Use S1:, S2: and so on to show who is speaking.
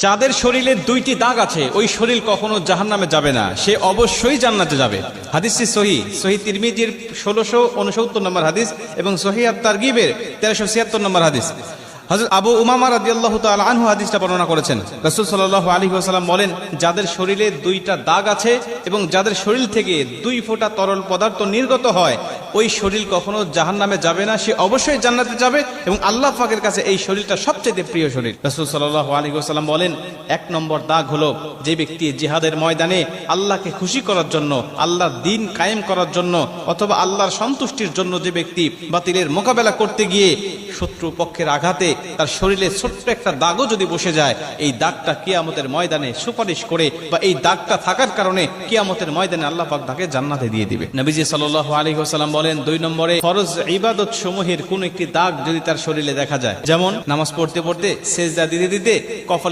S1: যাদের শরীরে দুইটি দাগ আছে ওই শরীর কখনো জাহান্নামে যাবে না, সে অবশ্যই জান্নাতে যাবে। হাদিসটি সহিহ তিরমিজির 1669 নম্বর হাদিস এবং সহিহ আত-তারগিবের 1376 নম্বর হাদিস। হযরত আবু উমামা রাদিয়াল্লাহু তাআলা আনহু হাদিসটা বর্ণনা করেছেন। রাসূল সাল্লাল্লাহু আলাইহি ওয়াসাল্লাম বলেন, যাদের শরীরে দুইটা দাগ আছে এবং যাদের শরীর থেকে 2 ফোঁটা তরল পদার্থ নির্গত হয় ওই শরীর কখনো জাহান্নামে যাবে না, সে অবশ্যই জান্নাতে যাবে এবং আল্লাহ পাকের কাছে এই শরীরটা সবচেয়ে প্রিয় শরীর। রাসূল সাল্লাল্লাহু আলাইহি ওয়াসাল্লাম বলেন, 1 নম্বর দাগ হলো যে ব্যক্তি জিহাদের ময়দানে আল্লাহকে খুশি করার জন্য, আল্লাহর দ্বীন কায়েম করার জন্য অথবা আল্লাহর সন্তুষ্টির জন্য যে ব্যক্তি বাতিলের মোকাবেলা করতে গিয়ে শত্রু পক্ষের আঘাতে তার শরীরে ছোট্ট একটা দাগও যদি বসে যায়, এই দাগটা কিয়ামতের ময়দানে সুপারিশ করে বা এই দাগটা থাকার কারণে কিয়ামতের ময়দানে আল্লাহ পাক তাকে জান্নাতে দিয়ে দিবে। নবীজি সাল্লাল্লাহু আলাইহি ওয়াসাল্লাম বলেন, 2 নম্বরে ফরজ ইবাদত সমূহের কোন একটি দাগ যদি তার শরীরে দেখা যায়, যেমন নামাজ পড়তে পড়তে সেজদা দিতে দিতে কপালে